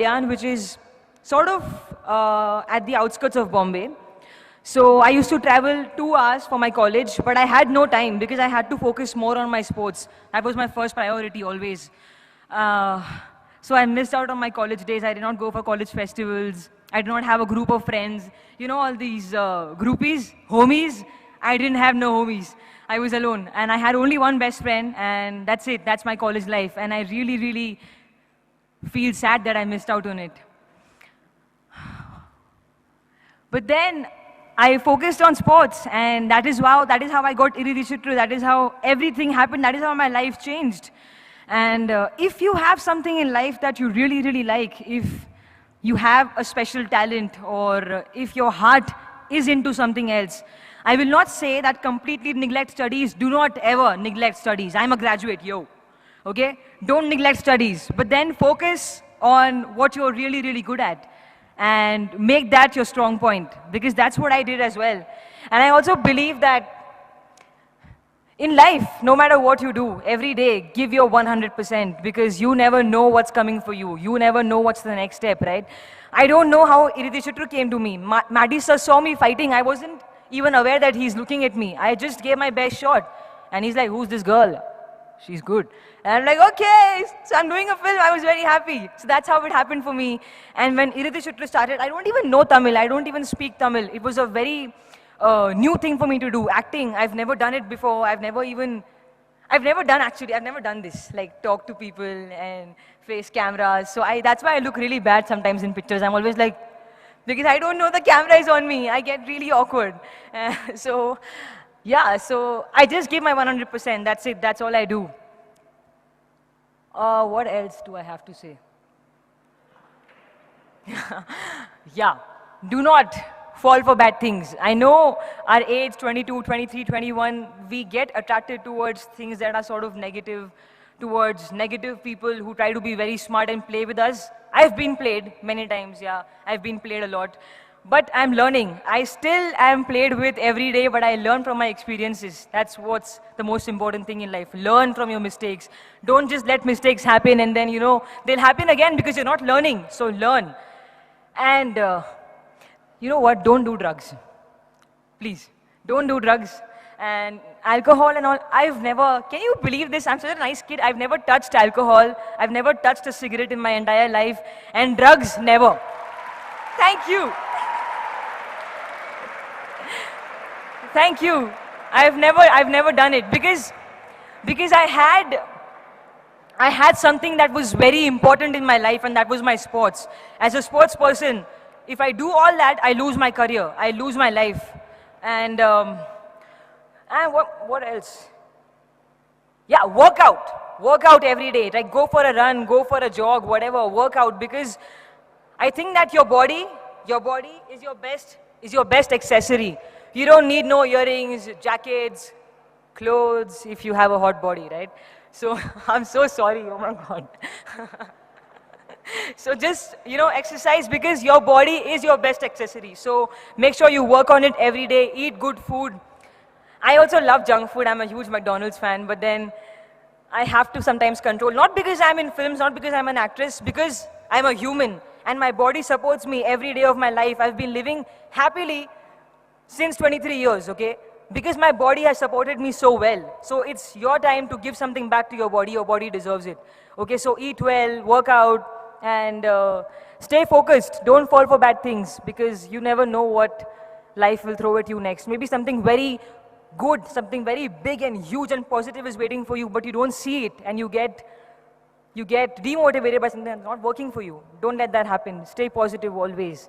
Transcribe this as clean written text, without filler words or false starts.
Kalyan, which is sort of at the outskirts of Bombay. So I used to travel 2 hours for my college, but I had no time because I had to focus more on my sports. That was my first priority always. Uh, so I missed out on my college days. I did not go for college festivals. I did not have a group of friends. You know, all these groupies, homies. I didn't have no homies. I was alone. And I had only one best friend, and that's it. That's my college life. And I really, really feel sad that I missed out on it. But then I focused on sports, and that is how I got Iridishitru. That is how everything happened. That is how my life changed. And if you have something in life that you really, really like, if you have a special talent, or if your heart is into something else, I will not say that completely neglect studies. Do not ever neglect studies. I'm a graduate, yo. Okay? Don't neglect studies. But then focus on what you're really, really good at. And make that your strong point. Because that's what I did as well. And I also believe that in life, no matter what you do, every day, give your 100%. Because you never know what's coming for you. You never know what's the next step, right? I don't know how Iridishitru came to me. Maddie sir saw me fighting. I wasn't even aware that he's looking at me. I just gave my best shot. And he's like, who's this girl? She's good. And I'm like, okay, so I'm doing a film. I was very happy. So that's how it happened for me. And when Iridishitru started, I don't even know Tamil. I don't even speak Tamil. It was a very new thing for me to do. Acting, I've never done it before. I've never done this. Like talk to people and face cameras. So that's why I look really bad sometimes in pictures. I'm always like, because I don't know the camera is on me. I get really awkward. So I just give my 100%. That's it. That's all I do. What else do I have to say? Yeah. Do not fall for bad things. I know our age, 22, 23, 21, we get attracted towards things that are sort of negative, towards negative people who try to be very smart and play with us. I've been played many times, yeah. I've been played a lot. But I'm learning. I still am played with every day, but I learn from my experiences. That's what's the most important thing in life. Learn from your mistakes. Don't just let mistakes happen and then, they'll happen again because you're not learning. So learn. And you know what? Don't do drugs. Please. Don't do drugs. And alcohol and all. Can you believe this? I'm such a nice kid. I've never touched alcohol. I've never touched a cigarette in my entire life. And drugs, never. Thank you. Thank you. I've never done it because I had something that was very important in my life, and that was my sports. As a sports person, if I do all that, I lose my career. I lose my life. And what else? Yeah, work out. Work out every day. Like go for a run, go for a jog, whatever. Work out, because I think that your body is your best accessory. You don't need no earrings, jackets, clothes if you have a hot body, right? So I'm so sorry, oh my God. So just, exercise, because your body is your best accessory. So make sure you work on it every day, eat good food. I also love junk food. I'm a huge McDonald's fan, but then I have to sometimes control. Not because I'm in films, not because I'm an actress, because I'm a human. And my body supports me every day of my life. I've been living happily since 23 years, okay? Because my body has supported me so well. So it's your time to give something back to your body. Your body deserves it. Okay, so eat well, work out, and stay focused. Don't fall for bad things, because you never know what life will throw at you next. Maybe something very good, something very big and huge and positive is waiting for you, but you don't see it, and you get demotivated by something that's not working for you. Don't let that happen. Stay positive always.